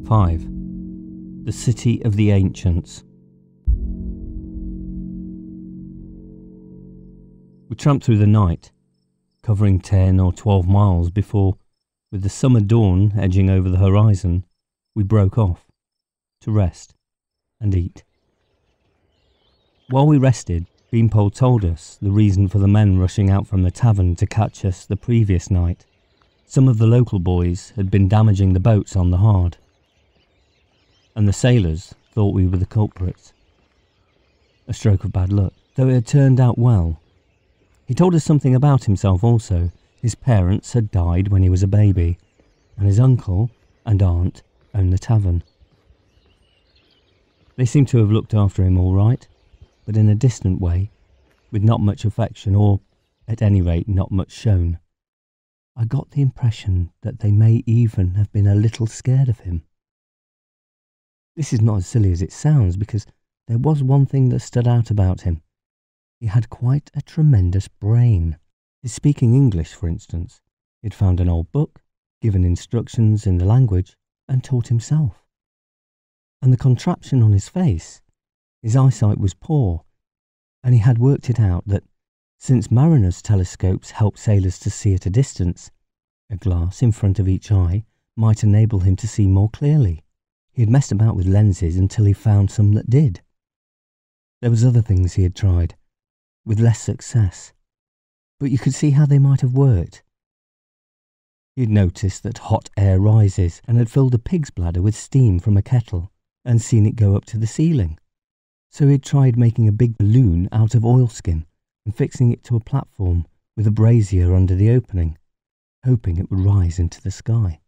5. The City of the Ancients. We tramped through the night, covering 10 or 12 miles before, with the summer dawn edging over the horizon, we broke off to rest and eat. While we rested, Beanpole told us the reason for the men rushing out from the tavern to catch us the previous night. Some of the local boys had been damaging the boats on the Hard, and the sailors thought we were the culprits. A stroke of bad luck, though it had turned out well. He told us something about himself also. His parents had died when he was a baby, and his uncle and aunt owned the tavern. They seemed to have looked after him all right, but in a distant way, with not much affection, or, at any rate, not much shown. I got the impression that they may even have been a little scared of him. This is not as silly as it sounds, because there was one thing that stood out about him. He had quite a tremendous brain. His speaking English, for instance. He'd found an old book, given instructions in the language, and taught himself. And the contraption on his face, his eyesight was poor, and he had worked it out that, since mariners' telescopes helped sailors to see at a distance, a glass in front of each eye might enable him to see more clearly. He had messed about with lenses until he found some that did. There was other things he had tried, with less success, but you could see how they might have worked. He had noticed that hot air rises and had filled a pig's bladder with steam from a kettle and seen it go up to the ceiling. So he had tried making a big balloon out of oilskin and fixing it to a platform with a brazier under the opening, hoping it would rise into the sky.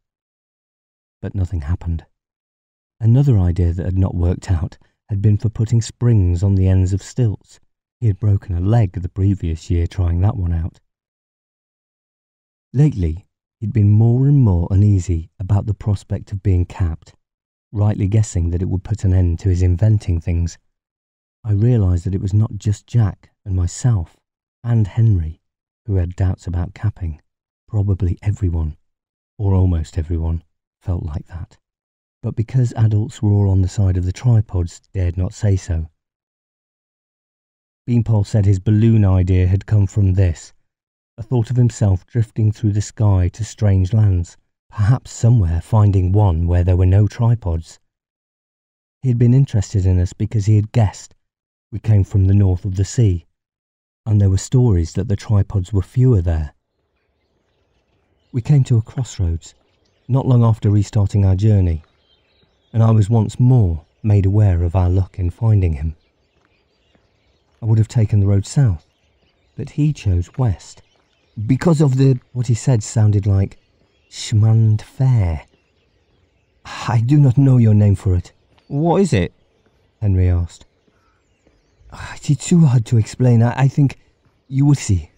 But nothing happened. Another idea that had not worked out had been for putting springs on the ends of stilts. He had broken a leg the previous year trying that one out. Lately, he'd been more and more uneasy about the prospect of being capped, rightly guessing that it would put an end to his inventing things. I realised that it was not just Jack and myself and Henry who had doubts about capping. Probably everyone, or almost everyone, felt like that. But because adults were all on the side of the tripods, dared not say so. Beanpole said his balloon idea had come from this, a thought of himself drifting through the sky to strange lands, perhaps somewhere finding one where there were no tripods. He had been interested in us because he had guessed we came from the north of the sea, and there were stories that the tripods were fewer there. We came to a crossroads, not long after restarting our journey, and I was once more made aware of our luck in finding him. I would have taken the road south, but he chose west, because of what he said sounded like Schmand Fair. I do not know your name for it. What is it? Henry asked. It's too hard to explain. I think you will see.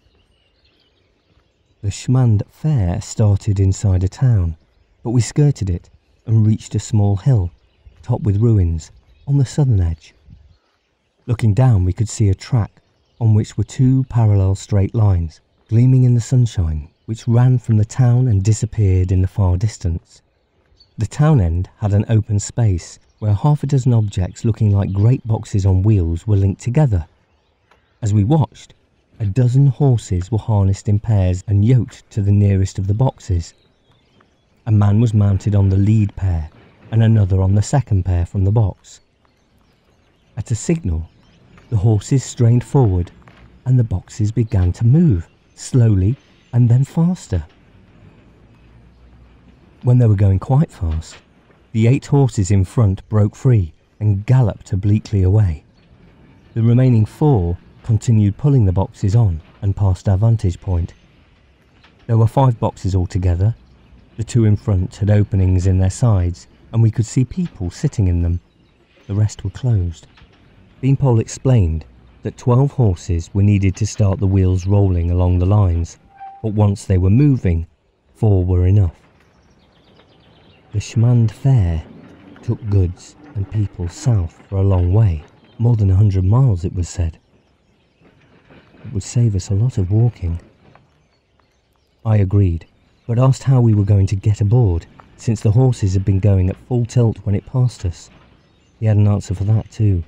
The Schmand Fair started inside a town, but we skirted it and reached a small hill, topped with ruins, on the southern edge. Looking down, we could see a track on which were two parallel straight lines, gleaming in the sunshine, which ran from the town and disappeared in the far distance. The town end had an open space where half a dozen objects looking like great boxes on wheels were linked together. As we watched, a dozen horses were harnessed in pairs and yoked to the nearest of the boxes. A man was mounted on the lead pair and another on the second pair from the box. At a signal, the horses strained forward and the boxes began to move, slowly and then faster. When they were going quite fast, the 8 horses in front broke free and galloped obliquely away. The remaining 4 continued pulling the boxes on and past our vantage point. There were 5 boxes altogether. The 2 in front had openings in their sides and we could see people sitting in them. The rest were closed. Beanpole explained that 12 horses were needed to start the wheels rolling along the lines, but once they were moving, 4 were enough. The Schmand Fair took goods and people south for a long way, more than 100 miles it was said. It would save us a lot of walking. I agreed, but asked how we were going to get aboard, since the horses had been going at full tilt when it passed us. He had an answer for that too.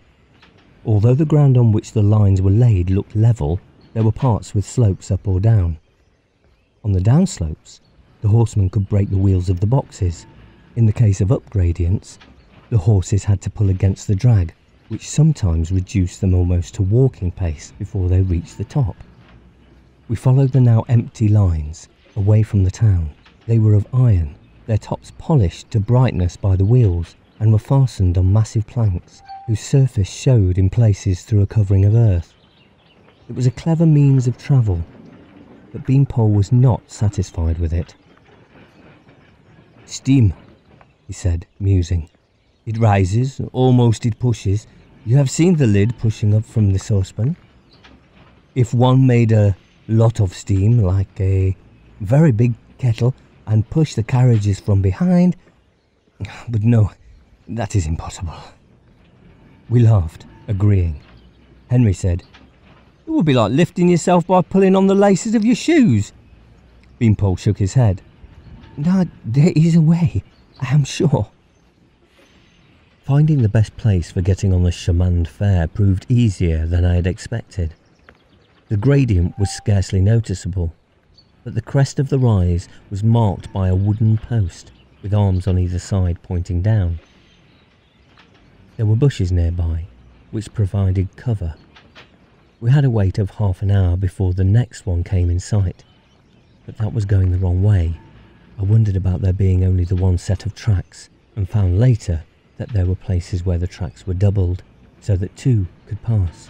Although the ground on which the lines were laid looked level, there were parts with slopes up or down. On the downslopes, the horsemen could break the wheels of the boxes. In the case of up gradients, the horses had to pull against the drag, which sometimes reduced them almost to walking pace before they reached the top. We followed the now empty lines, away from the town. They were of iron, their tops polished to brightness by the wheels, and were fastened on massive planks, whose surface showed in places through a covering of earth. It was a clever means of travel, but Beanpole was not satisfied with it. "Steam," he said, musing. "It rises, almost it pushes. You have seen the lid pushing up from the saucepan? If one made a lot of steam, like a very big kettle, and pushed the carriages from behind... But no, that is impossible." We laughed, agreeing. Henry said, "It would be like lifting yourself by pulling on the laces of your shoes." Beanpole shook his head. "No, there is a way, I am sure." Finding the best place for getting on the Shamand Fair proved easier than I had expected. The gradient was scarcely noticeable, but the crest of the rise was marked by a wooden post with arms on either side pointing down. There were bushes nearby, which provided cover. We had a wait of half an hour before the next one came in sight, but that was going the wrong way. I wondered about there being only the one set of tracks, and found later that there were places where the tracks were doubled, so that two could pass.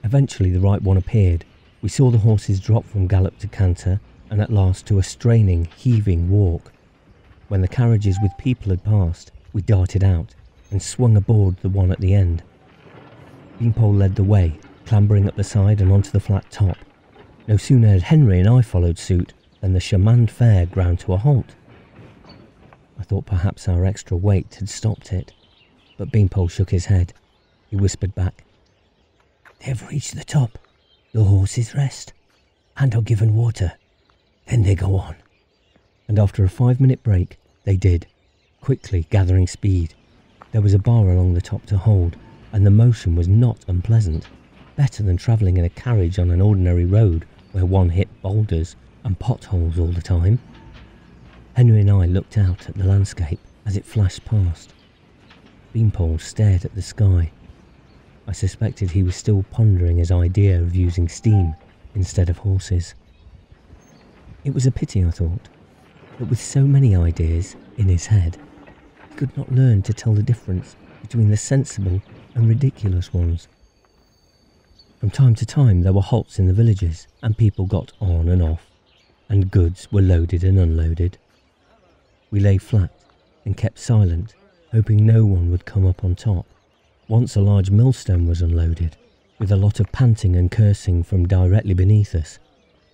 Eventually the right one appeared. We saw the horses drop from gallop to canter, and at last to a straining, heaving walk. When the carriages with people had passed, we darted out, and swung aboard the one at the end. Beanpole led the way, clambering up the side and onto the flat top. No sooner had Henry and I followed suit than the Shamand Fair ground to a halt. I thought perhaps our extra weight had stopped it, but Beanpole shook his head. He whispered back, "They've reached the top. The horses rest, and are given water. Then they go on." And after a 5-minute break, they did, quickly gathering speed. There was a bar along the top to hold, and the motion was not unpleasant, better than travelling in a carriage on an ordinary road where one hit boulders and potholes all the time. Henry and I looked out at the landscape as it flashed past. Beanpole stared at the sky. I suspected he was still pondering his idea of using steam instead of horses. It was a pity, I thought, that with so many ideas in his head, he could not learn to tell the difference between the sensible and ridiculous ones. From time to time there were halts in the villages, and people got on and off, and goods were loaded and unloaded. We lay flat and kept silent, hoping no one would come up on top. Once a large millstone was unloaded, with a lot of panting and cursing from directly beneath us.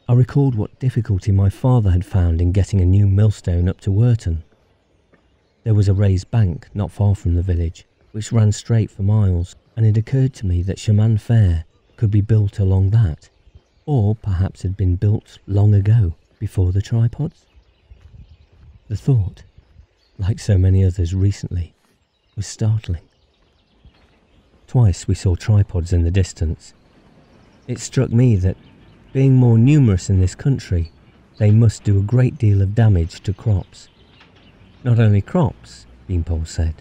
I recalled what difficulty my father had found in getting a new millstone up to Wurton. There was a raised bank not far from the village, which ran straight for miles, and it occurred to me that Shamand Fair could be built along that, or perhaps had been built long ago, before the tripods. The thought, like so many others recently, was startling. Twice we saw tripods in the distance. It struck me that, being more numerous in this country, they must do a great deal of damage to crops. Not only crops, Beanpole said.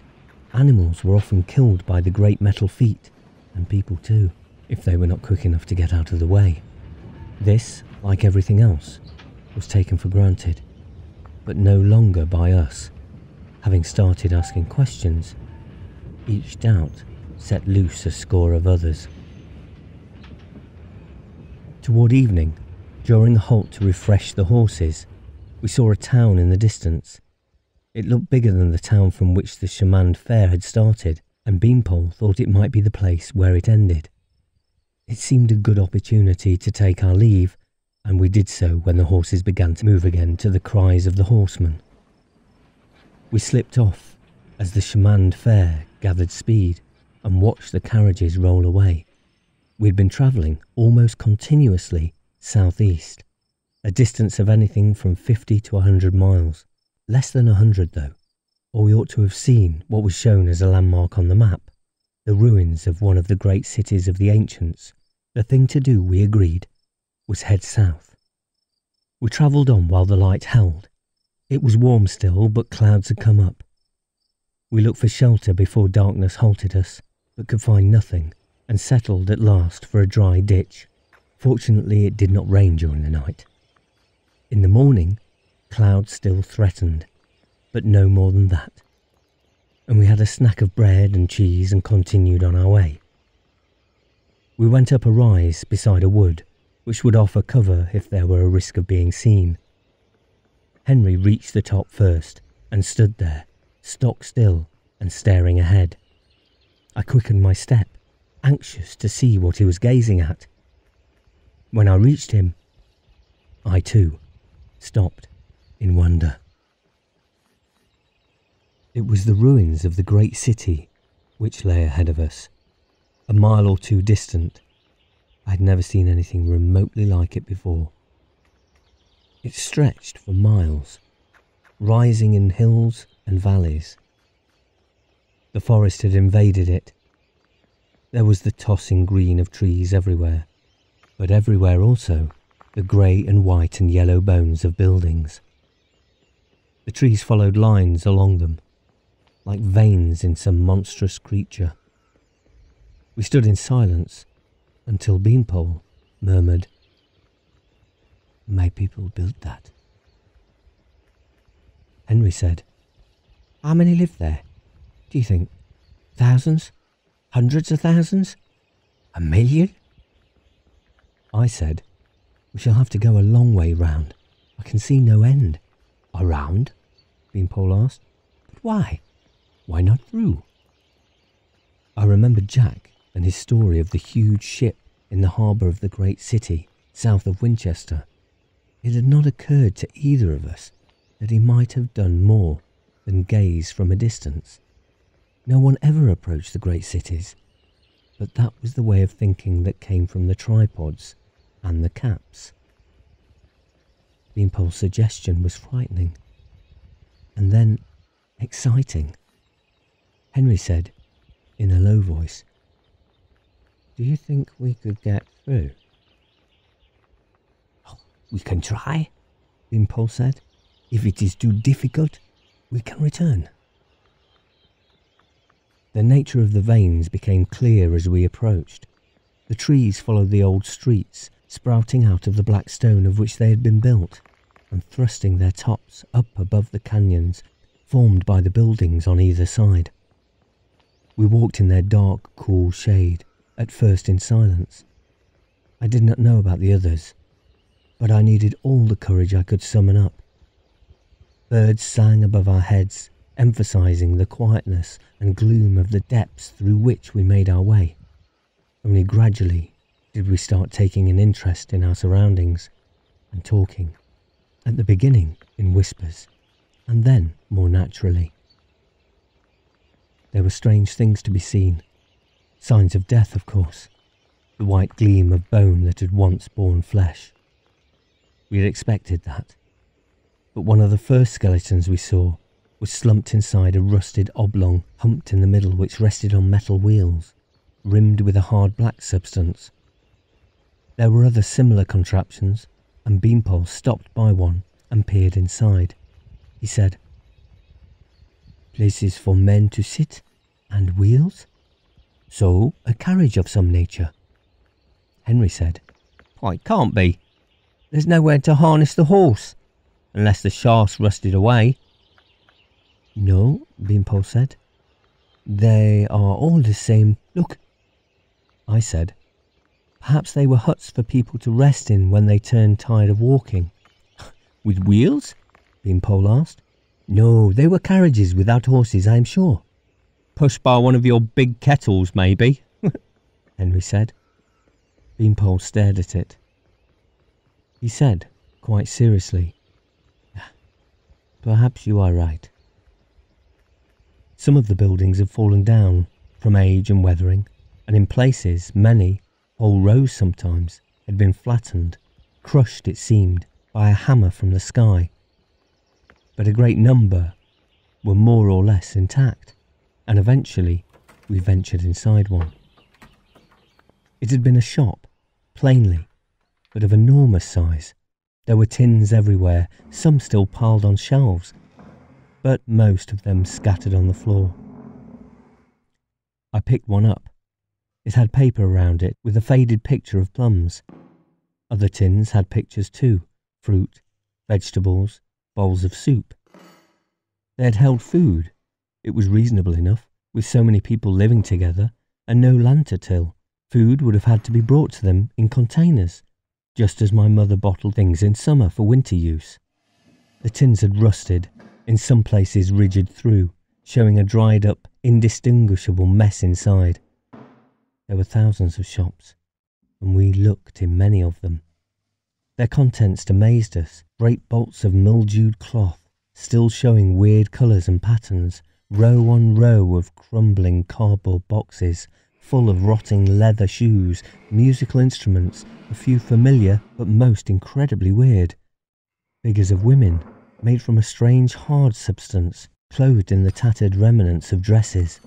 Animals were often killed by the great metal feet, and people too, if they were not quick enough to get out of the way. This, like everything else, was taken for granted, but no longer by us. Having started asking questions, each doubt set loose a score of others. Toward evening, during a halt to refresh the horses, we saw a town in the distance. It looked bigger than the town from which the Shamand Fair had started, and Beanpole thought it might be the place where it ended. It seemed a good opportunity to take our leave, and we did so when the horses began to move again to the cries of the horsemen. We slipped off as the Shamand Fair gathered speed and watched the carriages roll away. We had been travelling almost continuously southeast. a distance of anything from 50 to 100 miles. Less than 100 though, or we ought to have seen what was shown as a landmark on the map, the ruins of one of the great cities of the ancients. The thing to do, we agreed, was head south. We travelled on while the light held. It was warm still, but clouds had come up. We looked for shelter before darkness halted us, but could find nothing, and settled at last for a dry ditch. Fortunately, it did not rain during the night. In the morning, clouds still threatened, but no more than that, and we had a snack of bread and cheese and continued on our way. We went up a rise beside a wood, which would offer cover if there were a risk of being seen. Henry reached the top first and stood there, stock still and staring ahead. I quickened my step, anxious to see what he was gazing at. When I reached him, I too stopped in wonder. It was the ruins of the great city which lay ahead of us, a mile or two distant. I had never seen anything remotely like it before. It stretched for miles, rising in hills and valleys. The forest had invaded it. There was the tossing green of trees everywhere, but everywhere also the grey and white and yellow bones of buildings. The trees followed lines along them, like veins in some monstrous creature. We stood in silence until Beanpole murmured, "My people built that." Henry said, "How many live there? Do you think? Thousands? Hundreds of thousands? A million?" I said, "We shall have to go a long way round. I can see no end." "Around?" Beanpole asked. "But why? Why not through?" I remembered Jack and his story of the huge ship in the harbour of the great city south of Winchester. It had not occurred to either of us that he might have done more than gaze from a distance. No one ever approached the great cities, but that was the way of thinking that came from the tripods and the caps. Beanpole's suggestion was frightening, and then exciting. Henry said, in a low voice, "Do you think we could get through?" "Oh, we can try," Beanpole said. "If it is too difficult, we can return." The nature of the veins became clear as we approached. The trees followed the old streets, sprouting out of the black stone of which they had been built, and thrusting their tops up above the canyons formed by the buildings on either side. We walked in their dark, cool shade, at first in silence. I did not know about the others, but I needed all the courage I could summon up. Birds sang above our heads, emphasizing the quietness and gloom of the depths through which we made our way. Only gradually did we start taking an interest in our surroundings and talking, at the beginning in whispers, and then more naturally. There were strange things to be seen. Signs of death, of course. The white gleam of bone that had once borne flesh. We had expected that. But one of the first skeletons we saw was slumped inside a rusted oblong humped in the middle which rested on metal wheels, rimmed with a hard black substance. There were other similar contraptions, and Beanpole stopped by one and peered inside. He said, "Places for men to sit, and wheels? So, a carriage of some nature." Henry said, "Why, it can't be. There's nowhere to harness the horse, unless the shafts rusted away." "No," Beanpole said. "They are all the same. Look." I said, "Perhaps they were huts for people to rest in when they turned tired of walking." "With wheels?" Beanpole asked. "No, they were carriages without horses, I am sure." "Pushed by one of your big kettles, maybe," Henry said. Beanpole stared at it. He said, quite seriously, "Perhaps you are right." Some of the buildings had fallen down from age and weathering, and in places, many, whole rows sometimes, had been flattened, crushed it seemed, by a hammer from the sky, but a great number were more or less intact, and eventually we ventured inside one. It had been a shop, plainly, but of enormous size. There were tins everywhere, some still piled on shelves, but most of them scattered on the floor. I picked one up. It had paper around it with a faded picture of plums. Other tins had pictures too, fruit, vegetables, bowls of soup. They had held food. It was reasonable enough, with so many people living together and no land to till. Food would have had to be brought to them in containers, just as my mother bottled things in summer for winter use. The tins had rusted, in some places ridged through, showing a dried up, indistinguishable mess inside. There were thousands of shops, and we looked in many of them. Their contents amazed us, great bolts of mildewed cloth, still showing weird colours and patterns, row on row of crumbling cardboard boxes, full of rotting leather shoes, musical instruments, a few familiar but most incredibly weird. Figures of women, made from a strange hard substance, clothed in the tattered remnants of dresses,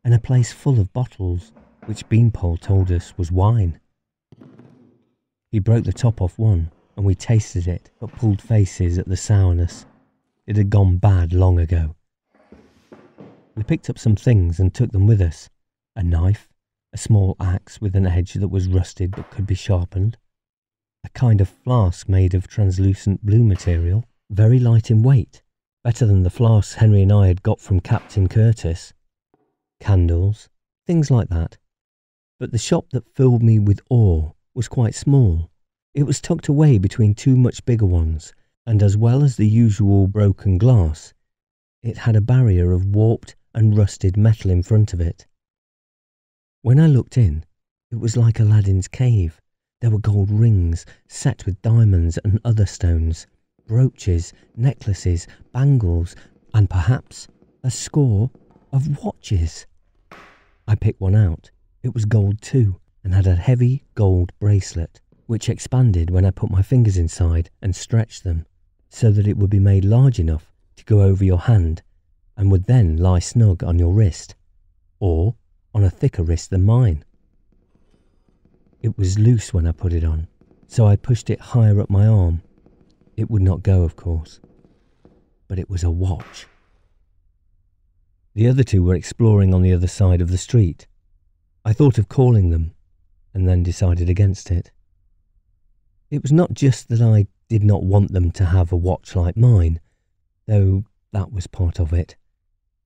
and a place full of bottles, which Beanpole told us was wine. He broke the top off one, and we tasted it, but pulled faces at the sourness. It had gone bad long ago. We picked up some things and took them with us. A knife, a small axe with an edge that was rusted but could be sharpened, a kind of flask made of translucent blue material, very light in weight, better than the flasks Henry and I had got from Captain Curtis, candles, things like that. But the shop that filled me with awe was quite small. It was tucked away between two much bigger ones, and as well as the usual broken glass, it had a barrier of warped and rusted metal in front of it. When I looked in, it was like Aladdin's cave. There were gold rings set with diamonds and other stones, brooches, necklaces, bangles, and perhaps a score of watches. I picked one out. It was gold too, and had a heavy gold bracelet, which expanded when I put my fingers inside and stretched them, so that it would be made large enough to go over your hand and would then lie snug on your wrist, or on a thicker wrist than mine. It was loose when I put it on, so I pushed it higher up my arm. It would not go, of course, but it was a watch. The other two were exploring on the other side of the street. I thought of calling them, and then decided against it. It was not just that I did not want them to have a watch like mine, though that was part of it.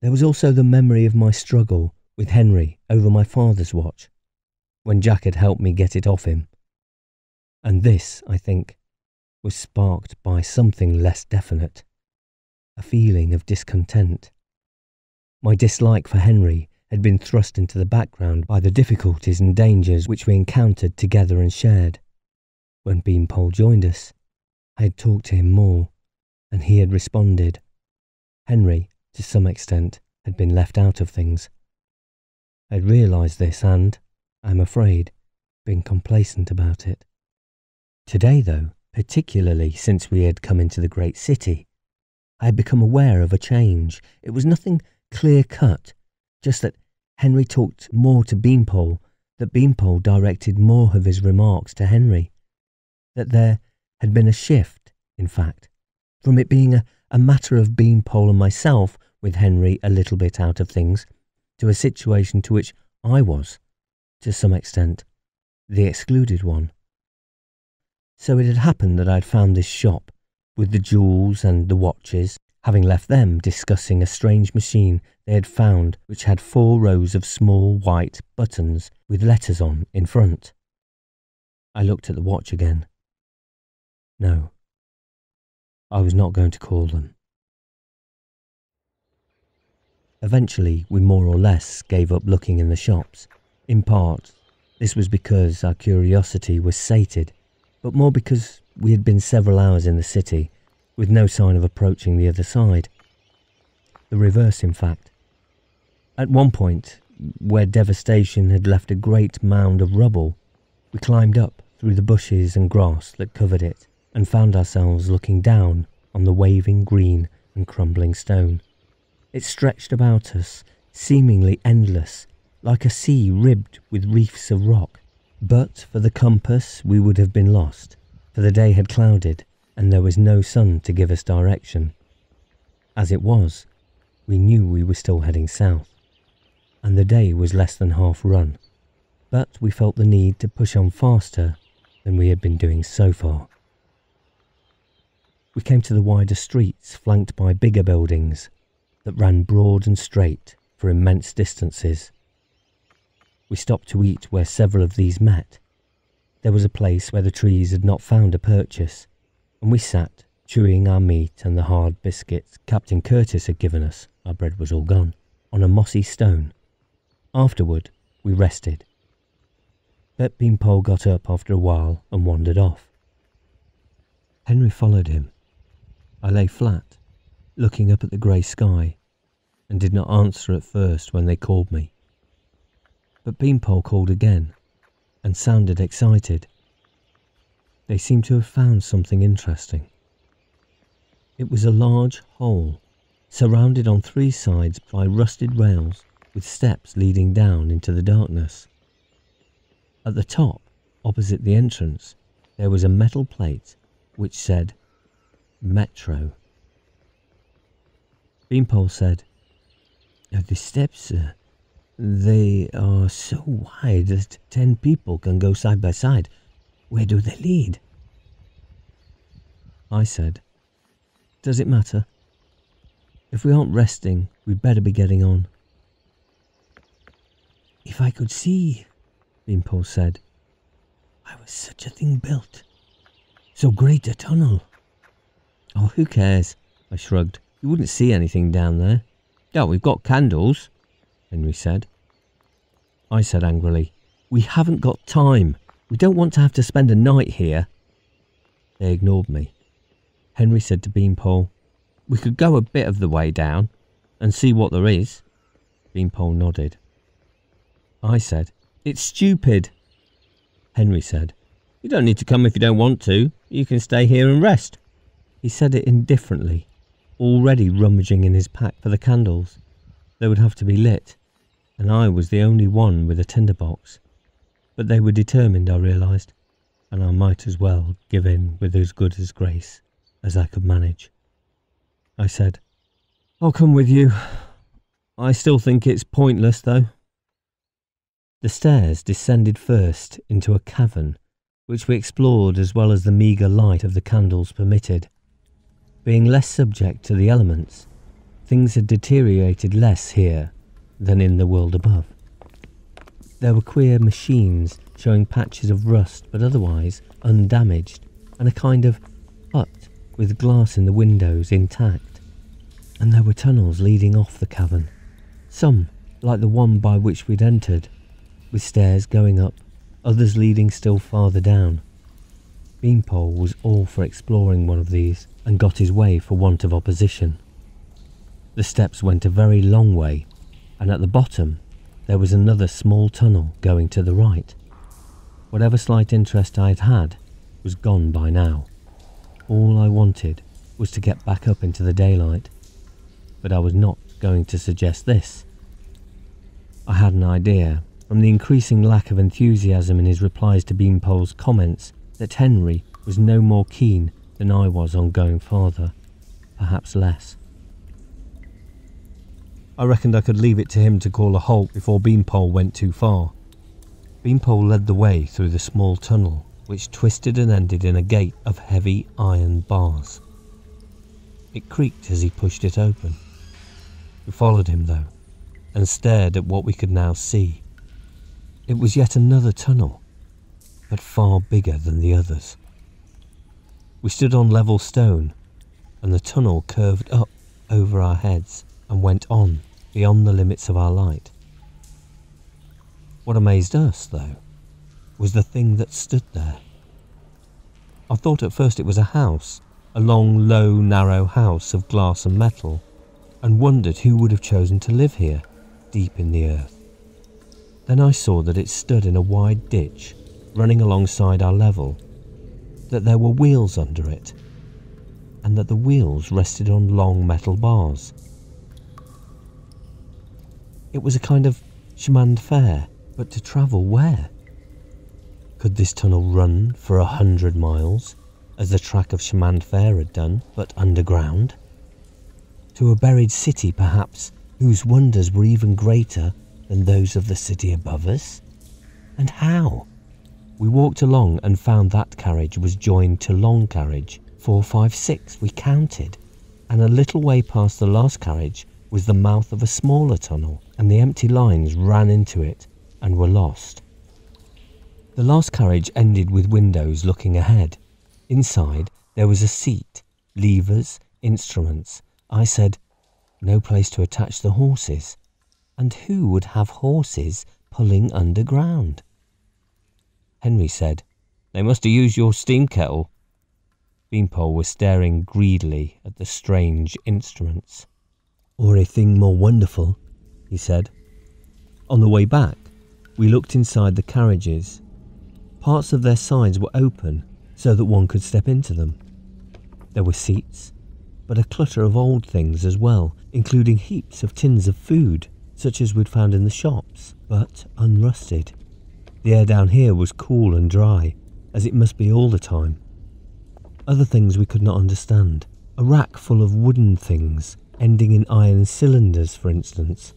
There was also the memory of my struggle with Henry over my father's watch, when Jack had helped me get it off him. And this, I think, was sparked by something less definite, a feeling of discontent. My dislike for Henry had been thrust into the background by the difficulties and dangers which we encountered together and shared. When Beanpole joined us, I had talked to him more, and he had responded. Henry, to some extent, had been left out of things. I had realised this and, I'm afraid, been complacent about it. Today, though, particularly since we had come into the great city, I had become aware of a change. It was nothing clear-cut, just that Henry talked more to Beanpole, that Beanpole directed more of his remarks to Henry, that there had been a shift, in fact, from it being a matter of Beanpole and myself, with Henry a little bit out of things, to a situation to which I was, to some extent, the excluded one. So it had happened that I had found this shop, with the jewels and the watches, having left them discussing a strange machine they had found which had 4 rows of small white buttons with letters on in front. I looked at the watch again. No, I was not going to call them. Eventually, we more or less gave up looking in the shops. In part, this was because our curiosity was sated, but more because we had been several hours in the city, with no sign of approaching the other side. The reverse, in fact. At one point, where devastation had left a great mound of rubble, we climbed up through the bushes and grass that covered it, and found ourselves looking down on the waving green and crumbling stone. It stretched about us, seemingly endless, like a sea ribbed with reefs of rock. But for the compass we would have been lost, for the day had clouded and there was no sun to give us direction. As it was, we knew we were still heading south, and the day was less than half run, but we felt the need to push on faster than we had been doing so far. We came to the wider streets flanked by bigger buildings that ran broad and straight for immense distances. We stopped to eat where several of these met. There was a place where the trees had not found a purchase, and we sat, chewing our meat and the hard biscuits Captain Curtis had given us, our bread was all gone, on a mossy stone. Afterward, we rested. Bet Beanpole got up after a while and wandered off. Henry followed him. I lay flat, looking up at the grey sky, and did not answer at first when they called me. But Beanpole called again, and sounded excited. They seemed to have found something interesting. It was a large hole, surrounded on 3 sides by rusted rails with steps leading down into the darkness. At the top, opposite the entrance, there was a metal plate which said, Metro. Beanpole said, The steps, they are so wide that 10 people can go side by side. Where do they lead? I said, Does it matter? If we aren't resting, we'd better be getting on. If I could see, Beanpole said, why was such a thing built? So great a tunnel. Oh, who cares? I shrugged. You wouldn't see anything down there. Oh, we've got candles, Henry said. I said angrily, We haven't got time. We don't want to have to spend a night here. They ignored me. Henry said to Beanpole, We could go a bit of the way down and see what there is. Beanpole nodded. I said, It's stupid. Henry said, You don't need to come if you don't want to. You can stay here and rest. He said it indifferently, already rummaging in his pack for the candles. They would have to be lit, and I was the only one with a tinderbox. But they were determined, I realised, and I might as well give in with as good as grace as I could manage. I said, I'll come with you. I still think it's pointless, though. The stairs descended first into a cavern, which we explored as well as the meagre light of the candles permitted. Being less subject to the elements, things had deteriorated less here than in the world above. There were queer machines showing patches of rust but otherwise undamaged, and a kind of hut with glass in the windows intact. And there were tunnels leading off the cavern, some like the one by which we'd entered, with stairs going up, others leading still farther down. Beanpole was all for exploring one of these, and got his way for want of opposition. The steps went a very long way, and at the bottom there was another small tunnel going to the right. Whatever slight interest I had had was gone by now. All I wanted was to get back up into the daylight, but I was not going to suggest this. I had an idea, from the increasing lack of enthusiasm in his replies to Beanpole's comments, that Henry was no more keen than I was on going farther, perhaps less. I reckoned I could leave it to him to call a halt before Beanpole went too far. Beanpole led the way through the small tunnel, which twisted and ended in a gate of heavy iron bars. It creaked as he pushed it open. We followed him, though, and stared at what we could now see. It was yet another tunnel, but far bigger than the others. We stood on level stone, and the tunnel curved up over our heads and went on beyond the limits of our light. What amazed us, though, was the thing that stood there. I thought at first it was a house, a long, low, narrow house of glass and metal, and wondered who would have chosen to live here, deep in the earth. Then I saw that it stood in a wide ditch running alongside our level. that there were wheels under it, and that the wheels rested on long metal bars. It was a kind of chemin de fer, but to travel where? Could this tunnel run for 100 miles, as the track of chemin de fer had done, but underground? To a buried city, perhaps, whose wonders were even greater than those of the city above us? And how? We walked along and found that carriage was joined to long carriage, 4, 5, 6, we counted, and a little way past the last carriage was the mouth of a smaller tunnel, and the empty lines ran into it and were lost. The last carriage ended with windows looking ahead. Inside there was a seat, levers, instruments. I said, no place to attach the horses. And who would have horses pulling underground? Henry said, they must have used your steam kettle. Beanpole was staring greedily at the strange instruments. Or a thing more wonderful, he said. On the way back, we looked inside the carriages. Parts of their sides were open so that one could step into them. There were seats, but a clutter of old things as well, including heaps of tins of food, such as we'd found in the shops, but unrusted. The air down here was cool and dry, as it must be all the time. Other things we could not understand. A rack full of wooden things, ending in iron cylinders, for instance.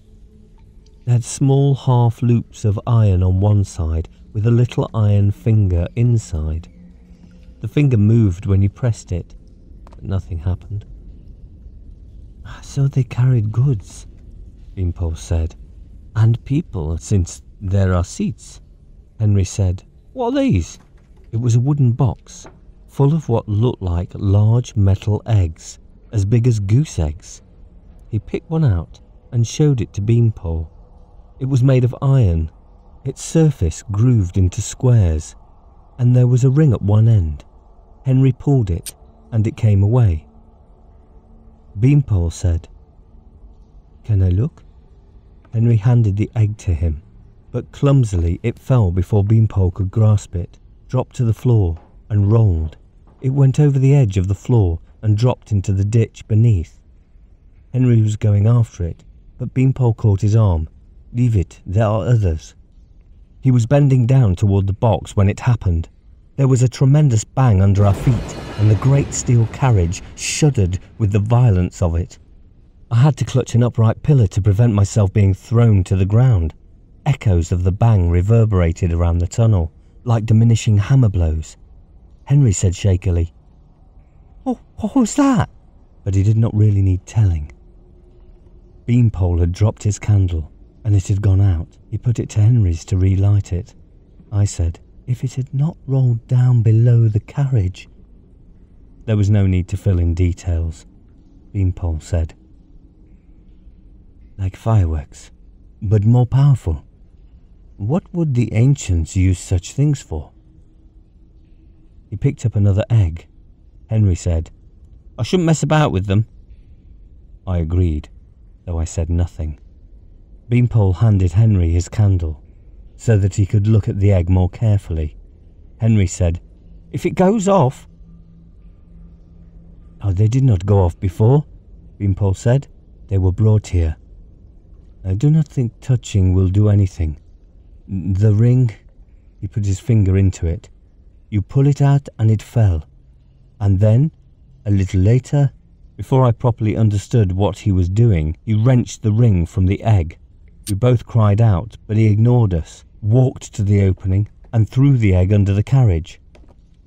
They had small half loops of iron on one side with a little iron finger inside. The finger moved when you pressed it, but nothing happened. So they carried goods, Beanpole said. And people, since there are seats. Henry said, what are these? It was a wooden box, full of what looked like large metal eggs, as big as goose eggs. He picked one out and showed it to Beanpole. It was made of iron, its surface grooved into squares, and there was a ring at one end. Henry pulled it, and it came away. Beanpole said, can I look? Henry handed the egg to him, but clumsily it fell before Beanpole could grasp it, dropped to the floor, and rolled. It went over the edge of the floor and dropped into the ditch beneath. Henry was going after it, but Beanpole caught his arm. Leave it, there are others. He was bending down toward the box when it happened. There was a tremendous bang under our feet, and the great steel carriage shuddered with the violence of it. I had to clutch an upright pillar to prevent myself being thrown to the ground. Echoes of the bang reverberated around the tunnel, like diminishing hammer blows. Henry said shakily, "Oh, what was that?" But he did not really need telling. Beanpole had dropped his candle, and it had gone out. He put it to Henry's to relight it. I said, if it had not rolled down below the carriage. There was no need to fill in details. Beanpole said, like fireworks, but more powerful. What would the ancients use such things for? He picked up another egg. Henry said, I shouldn't mess about with them. I agreed, though I said nothing. Beanpole handed Henry his candle, so that he could look at the egg more carefully. Henry said, if it goes off... Oh, they did not go off before, Beanpole said. They were brought here. I do not think touching will do anything. The ring... He put his finger into it. You pull it out and it fell. And then, a little later, before I properly understood what he was doing, he wrenched the ring from the egg. We both cried out, but he ignored us, walked to the opening, and threw the egg under the carriage.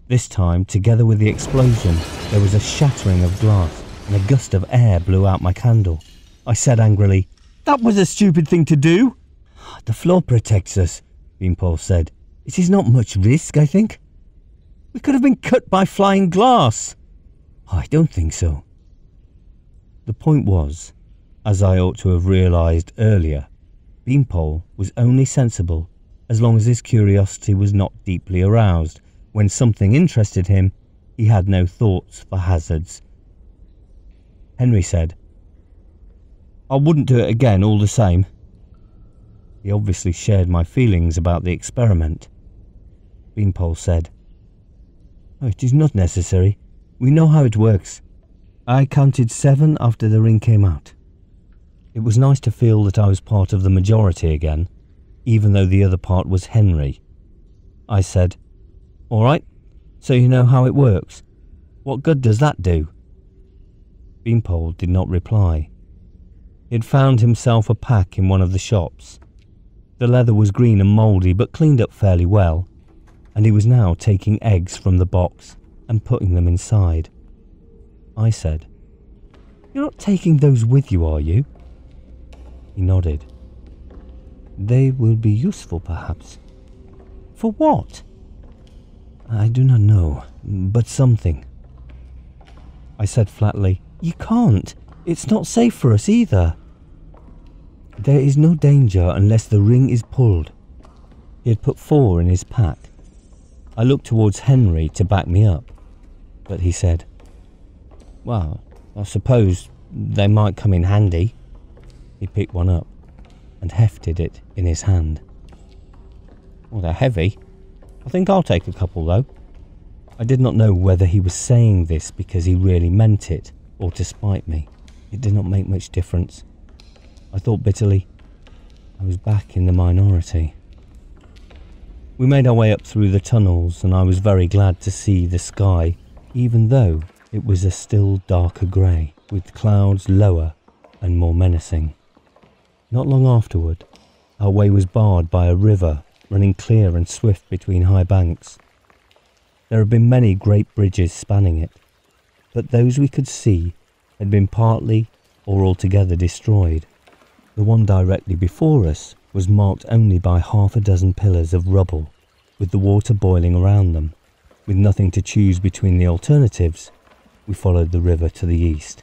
This time, together with the explosion, there was a shattering of glass, and a gust of air blew out my candle. I said angrily, that was a stupid thing to do. The floor protects us, Beanpole said. It is not much risk, I think. We could have been cut by flying glass. I don't think so. The point was, as I ought to have realised earlier, Beanpole was only sensible as long as his curiosity was not deeply aroused. When something interested him, he had no thoughts for hazards. Henry said, I wouldn't do it again all the same. He obviously shared my feelings about the experiment. Beanpole said, "Oh, it is not necessary. We know how it works. I counted 7 after the ring came out." It was nice to feel that I was part of the majority again, even though the other part was Henry. I said, "All right, so you know how it works. What good does that do?" Beanpole did not reply. He had found himself a pack in one of the shops. The leather was green and mouldy but cleaned up fairly well, and he was now taking eggs from the box and putting them inside. I said, "You're not taking those with you, are you?" He nodded. "They will be useful, perhaps." "For what?" "I do not know, but something." I said flatly, "You can't. It's not safe for us either." "There is no danger unless the ring is pulled." He had put 4 in his pack. I looked towards Henry to back me up, but he said, "Well, I suppose they might come in handy." He picked one up and hefted it in his hand. "Well, they're heavy. I think I'll take a couple, though." I did not know whether he was saying this because he really meant it or to spite me. It did not make much difference. I thought bitterly. I was back in the minority. We made our way up through the tunnels, and I was very glad to see the sky, even though it was a still darker grey, with clouds lower and more menacing. Not long afterward, our way was barred by a river running clear and swift between high banks. There had been many great bridges spanning it, but those we could see had been partly or altogether destroyed. The one directly before us was marked only by 6 pillars of rubble, with the water boiling around them. With nothing to choose between the alternatives, we followed the river to the east.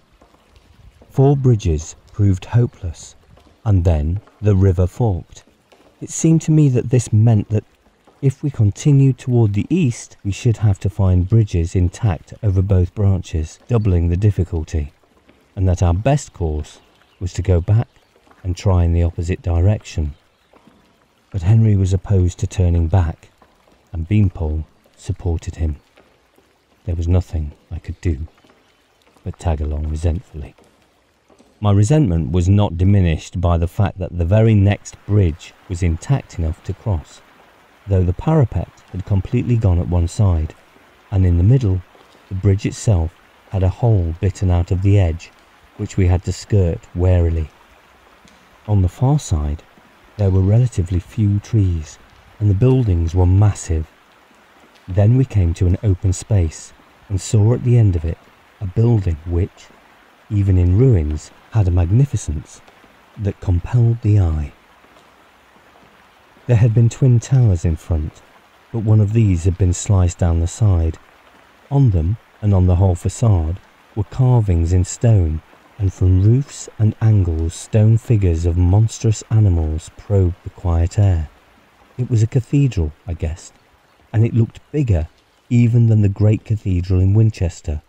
4 bridges proved hopeless, and then the river forked. It seemed to me that this meant that if we continued toward the east, we should have to find bridges intact over both branches, doubling the difficulty, and that our best course was to go back and try in the opposite direction. But Henry was opposed to turning back, and Beanpole supported him. There was nothing I could do but tag along resentfully. My resentment was not diminished by the fact that the very next bridge was intact enough to cross, though the parapet had completely gone at one side, and in the middle, the bridge itself had a hole bitten out of the edge, which we had to skirt warily. On the far side, there were relatively few trees, and the buildings were massive. Then we came to an open space, and saw at the end of it a building which, even in ruins, had a magnificence that compelled the eye. There had been twin towers in front, but one of these had been sliced down the side. On them, and on the whole facade, were carvings in stone, and from roofs and angles stone figures of monstrous animals probed the quiet air. It was a cathedral, I guessed, and it looked bigger even than the great cathedral in Winchester,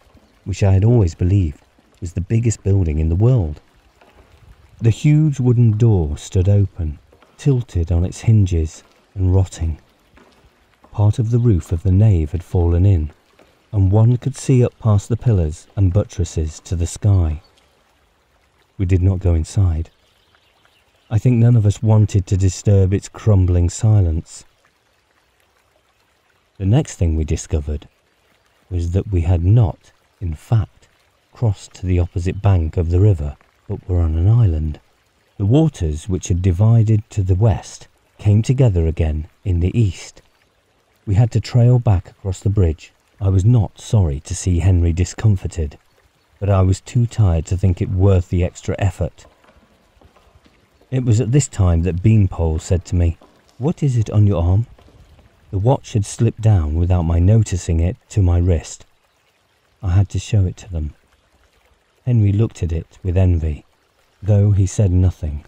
which I had always believed was the biggest building in the world. The huge wooden door stood open, tilted on its hinges and rotting. Part of the roof of the nave had fallen in, and one could see up past the pillars and buttresses to the sky. We did not go inside. I think none of us wanted to disturb its crumbling silence. The next thing we discovered was that we had not, in fact, crossed to the opposite bank of the river, but were on an island. The waters, which had divided to the west, came together again in the east. We had to trail back across the bridge. I was not sorry to see Henry discomfited, but I was too tired to think it worth the extra effort. It was at this time that Beanpole said to me, "What is it on your arm?" The watch had slipped down without my noticing it to my wrist. I had to show it to them. Henry looked at it with envy, though he said nothing.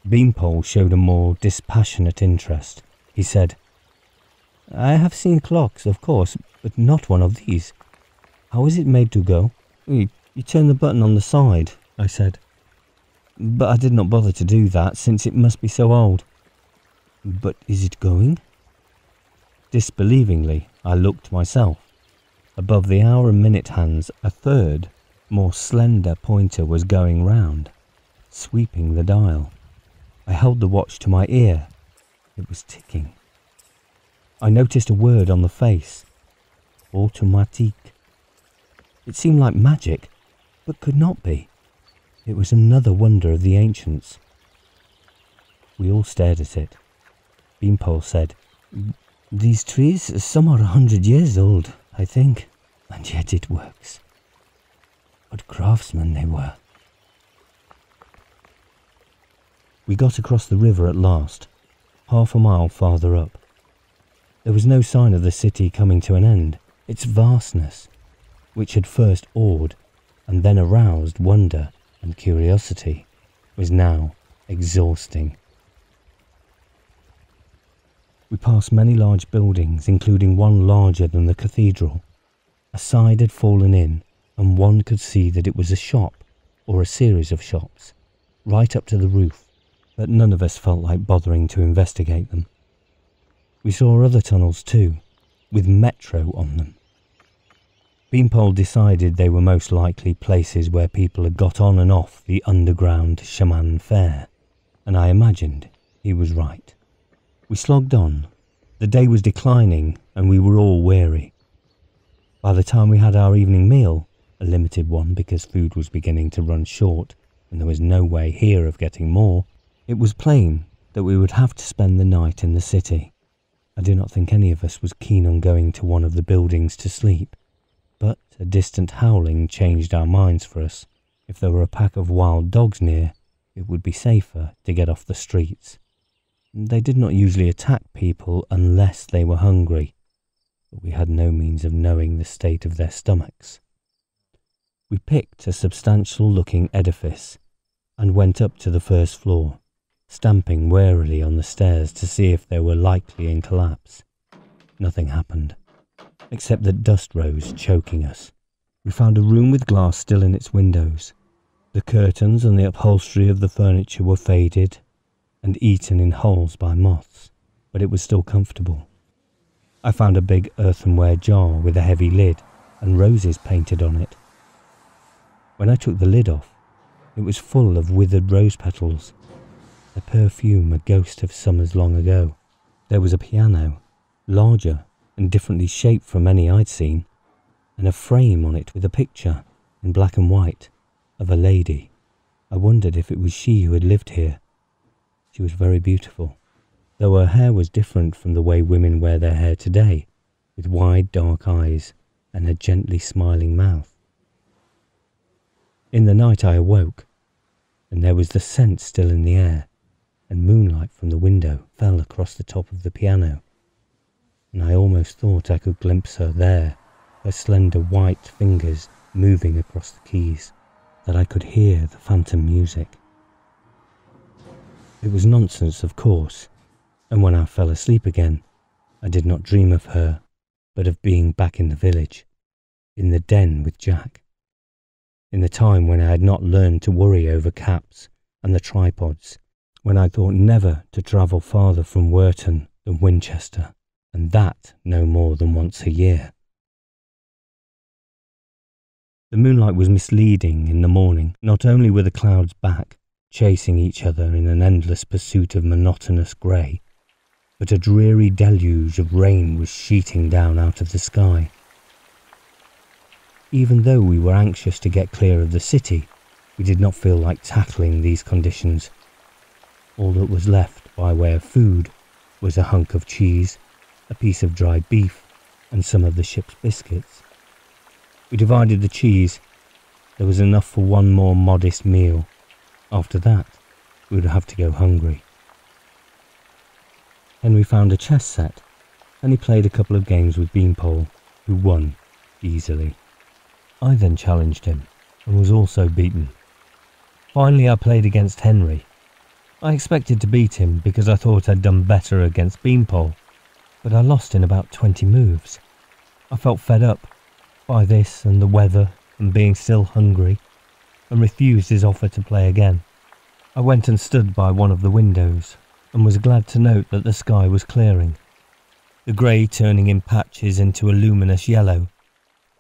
Beanpole showed a more dispassionate interest. He said, "I have seen clocks, of course, but not one of these. How is it made to go?" You turn the button on the side," I said. But I did not bother to do that, since it must be so old. "But is it going?" Disbelievingly, I looked myself. Above the hour and minute hands, a third, more slender pointer was going round, sweeping the dial. I held the watch to my ear. It was ticking. I noticed a word on the face. Automatique. It seemed like magic, but could not be. It was another wonder of the ancients. We all stared at it. Beanpole said, "These trees, some are 100 years old, I think, and yet it works. What craftsmen they were." We got across the river at last, half a mile farther up. There was no sign of the city coming to an end. Its vastness, which had first awed and then aroused wonder and curiosity, was now exhausting. We passed many large buildings, including one larger than the cathedral. A side had fallen in, and one could see that it was a shop, or a series of shops, right up to the roof, but none of us felt like bothering to investigate them. We saw other tunnels too, with metro on them. Beanpole decided they were most likely places where people had got on and off the underground shaman fair, and I imagined he was right. We slogged on. The day was declining, and we were all weary. By the time we had our evening meal, a limited one because food was beginning to run short, and there was no way here of getting more, it was plain that we would have to spend the night in the city. I do not think any of us was keen on going to one of the buildings to sleep, but a distant howling changed our minds for us. If there were a pack of wild dogs near, it would be safer to get off the streets. They did not usually attack people unless they were hungry, but we had no means of knowing the state of their stomachs. We picked a substantial-looking edifice and went up to the first floor, stamping warily on the stairs to see if they were likely in collapse. Nothing happened, except that dust rose, choking us. We found a room with glass still in its windows. The curtains and the upholstery of the furniture were faded and eaten in holes by moths, but it was still comfortable. I found a big earthenware jar with a heavy lid and roses painted on it. When I took the lid off, it was full of withered rose petals, a perfume a ghost of summers long ago. There was a piano, larger and differently shaped from any I'd seen, and a frame on it with a picture, in black and white, of a lady. I wondered if it was she who had lived here. She was very beautiful, though her hair was different from the way women wear their hair today, with wide dark eyes and a gently smiling mouth. In the night I awoke, and there was the scent still in the air, and moonlight from the window fell across the top of the piano, and I almost thought I could glimpse her there, her slender white fingers moving across the keys, that I could hear the phantom music. It was nonsense, of course, and when I fell asleep again, I did not dream of her, but of being back in the village, in the den with Jack, in the time when I had not learned to worry over caps and the tripods, when I thought never to travel farther from Werton than Winchester, and that no more than once a year. The moonlight was misleading in the morning. Not only were the clouds back, chasing each other in an endless pursuit of monotonous grey, but a dreary deluge of rain was sheeting down out of the sky. Even though we were anxious to get clear of the city, we did not feel like tackling these conditions. All that was left by way of food was a hunk of cheese, a piece of dried beef, and some of the ship's biscuits. We divided the cheese. There was enough for one more modest meal. After that, we would have to go hungry. Henry found a chess set, and he played a couple of games with Beanpole, who won easily. I then challenged him, and was also beaten. Finally, I played against Henry. I expected to beat him because I thought I'd done better against Beanpole, but I lost in about 20 moves. I felt fed up by this and the weather and being still hungry, and refused his offer to play again. I went and stood by one of the windows, and was glad to note that the sky was clearing, the grey turning in patches into a luminous yellow,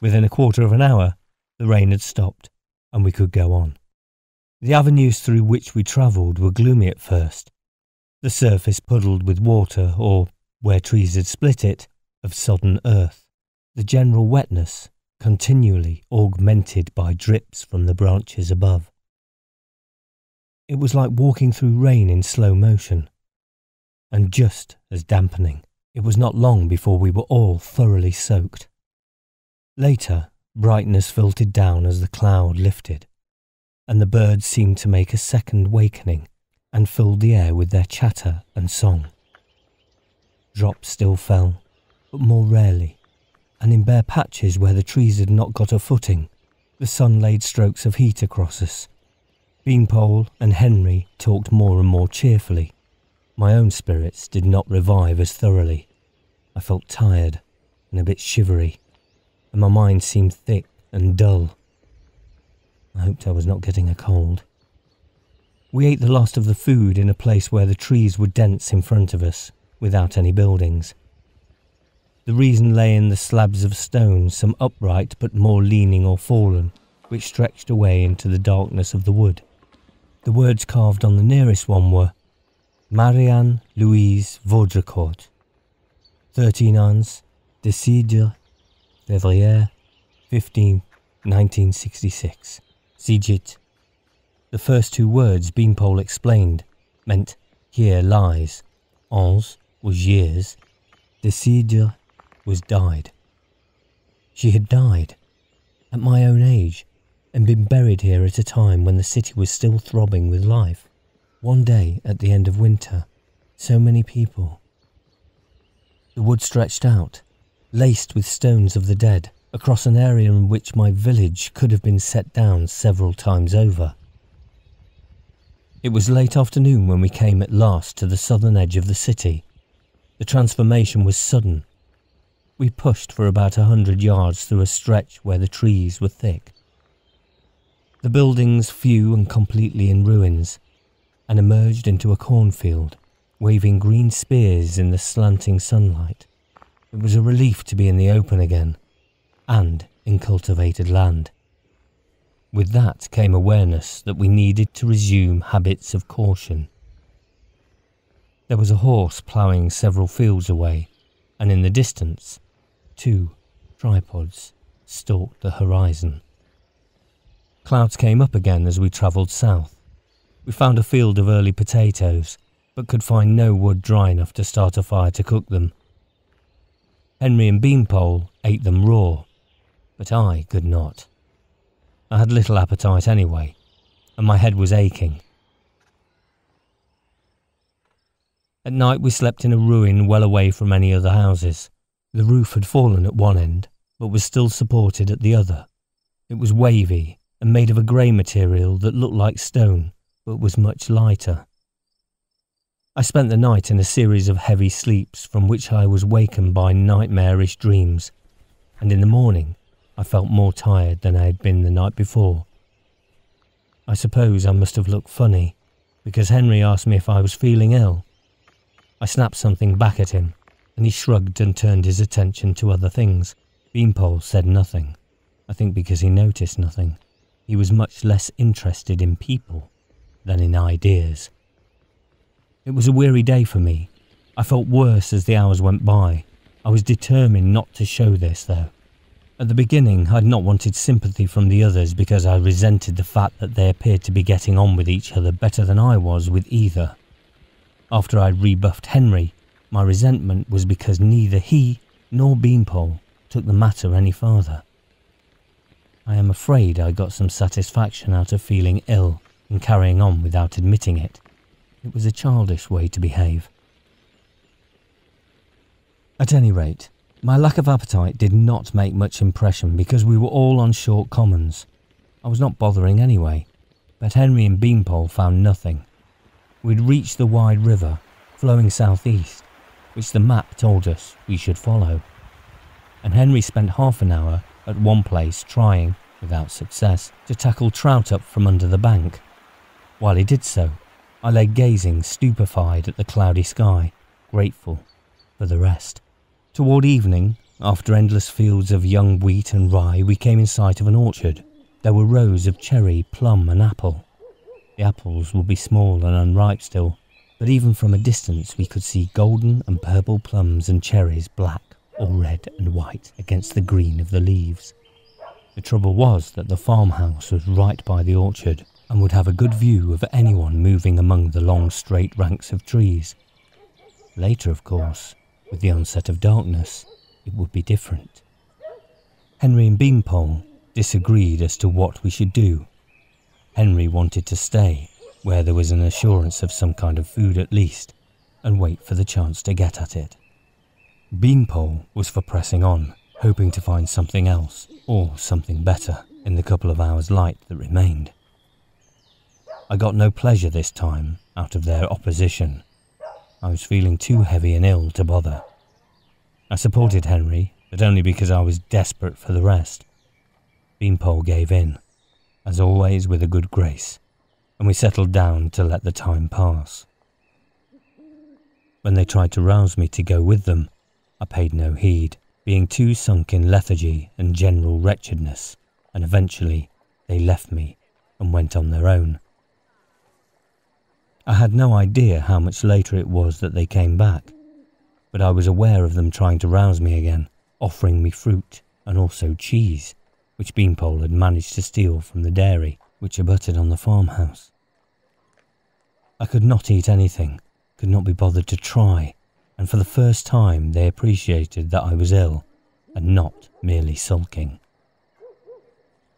Within a quarter of an hour, the rain had stopped, and we could go on. The avenues through which we travelled were gloomy at first, the surface puddled with water, or, where trees had split it, of sodden earth. The general wetness continually augmented by drips from the branches above. It was like walking through rain in slow motion, and just as dampening. It was not long before we were all thoroughly soaked. Later, brightness filtered down as the cloud lifted, and the birds seemed to make a second wakening and filled the air with their chatter and song. Drops still fell, but more rarely, and in bare patches where the trees had not got a footing, the sun laid strokes of heat across us. Beanpole and Henry talked more and more cheerfully. My own spirits did not revive as thoroughly. I felt tired and a bit shivery, and my mind seemed thick and dull. I hoped I was not getting a cold. We ate the last of the food in a place where the trees were dense in front of us, without any buildings. The reason lay in the slabs of stone, some upright but more leaning or fallen, which stretched away into the darkness of the wood. The words carved on the nearest one were Marianne Louise Vaudricourt, 13 ans, Décideur, Février 15, 1966. Sigit. The first two words, Beanpole explained, meant here lies. Ans was years. Décideur was died. She had died, at my own age, and been buried here at a time when the city was still throbbing with life. One day at the end of winter, so many people. The wood stretched out, laced with stones of the dead, across an area in which my village could have been set down several times over. It was late afternoon when we came at last to the southern edge of the city. The transformation was sudden. We pushed for about 100 yards through a stretch where the trees were thick. The buildings few and completely in ruins, and emerged into a cornfield, waving green spears in the slanting sunlight. It was a relief to be in the open again, and in cultivated land. With that came awareness that we needed to resume habits of caution. There was a horse ploughing several fields away, and in the distance, 2 tripods stalked the horizon. Clouds came up again as we travelled south. We found a field of early potatoes, but could find no wood dry enough to start a fire to cook them. Henry and Beanpole ate them raw, but I could not. I had little appetite anyway, and my head was aching. At night we slept in a ruin well away from any other houses. The roof had fallen at one end, but was still supported at the other. It was wavy and made of a grey material that looked like stone, but was much lighter. I spent the night in a series of heavy sleeps from which I was wakened by nightmarish dreams, and in the morning I felt more tired than I had been the night before. I suppose I must have looked funny, because Henry asked me if I was feeling ill. I snapped something back at him, and he shrugged and turned his attention to other things. Beanpole said nothing, I think because he noticed nothing. He was much less interested in people than in ideas. It was a weary day for me. I felt worse as the hours went by. I was determined not to show this, though. At the beginning, I'd not wanted sympathy from the others because I resented the fact that they appeared to be getting on with each other better than I was with either. After I'd rebuffed Henry, my resentment was because neither he nor Beanpole took the matter any farther. I am afraid I got some satisfaction out of feeling ill and carrying on without admitting it. It was a childish way to behave. At any rate, my lack of appetite did not make much impression because we were all on short commons. I was not bothering anyway, but Henry and Beanpole found nothing. We'd reached the wide river, flowing southeast, which the map told us we should follow. And Henry spent half an hour at one place trying, without success, to tackle trout up from under the bank. While he did so, I lay gazing stupefied at the cloudy sky, grateful for the rest. Toward evening, After endless fields of young wheat and rye, we came in sight of an orchard. There were rows of cherry, plum and apple. The apples would be small and unripe still, but even from a distance we could see golden and purple plums and cherries black or red and white against the green of the leaves. The trouble was that the farmhouse was right by the orchard and would have a good view of anyone moving among the long straight ranks of trees. Later, of course, with the onset of darkness, it would be different. Henry and Beanpole disagreed as to what we should do. Henry wanted to stay, where there was an assurance of some kind of food at least, and wait for the chance to get at it. Beanpole was for pressing on, hoping to find something else, or something better, in the couple of hours' light that remained. I got no pleasure this time out of their opposition. I was feeling too heavy and ill to bother. I supported Henry, but only because I was desperate for the rest. Beanpole gave in, as always with a good grace, and we settled down to let the time pass. When they tried to rouse me to go with them, I paid no heed, being too sunk in lethargy and general wretchedness, and eventually they left me and went on their own. I had no idea how much later it was that they came back, but I was aware of them trying to rouse me again, offering me fruit and also cheese, which Beanpole had managed to steal from the dairy which abutted on the farmhouse. I could not eat anything, could not be bothered to try, and for the first time they appreciated that I was ill and not merely sulking.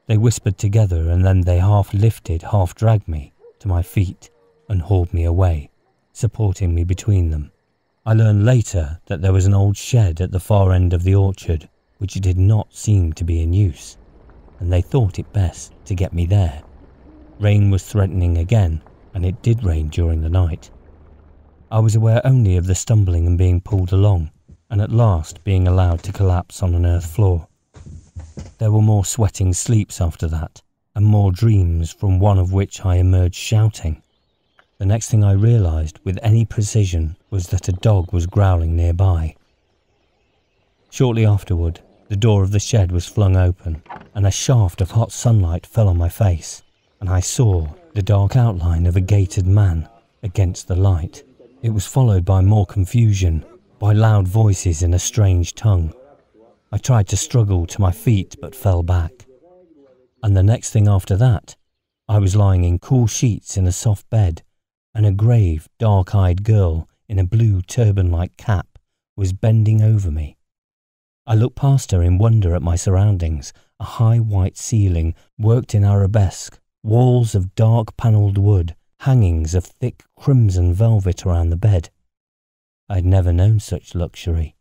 They whispered together and then they half lifted, half dragged me to my feet and hauled me away, supporting me between them. I learned later that there was an old shed at the far end of the orchard which did not seem to be in use, and they thought it best to get me there. Rain was threatening again, and it did rain during the night. I was aware only of the stumbling and being pulled along, and at last being allowed to collapse on an earth floor. There were more sweating sleeps after that, and more dreams, from one of which I emerged shouting. The next thing I realised with any precision was that a dog was growling nearby. Shortly afterward, the door of the shed was flung open, and a shaft of hot sunlight fell on my face, and I saw the dark outline of a gaitered man against the light. It was followed by more confusion, by loud voices in a strange tongue. I tried to struggle to my feet but fell back. And the next thing after that, I was lying in cool sheets in a soft bed, and a grave, dark-eyed girl in a blue turban-like cap was bending over me. I looked past her in wonder at my surroundings, a high white ceiling worked in arabesque, walls of dark panelled wood, hangings of thick crimson velvet around the bed. I had never known such luxury.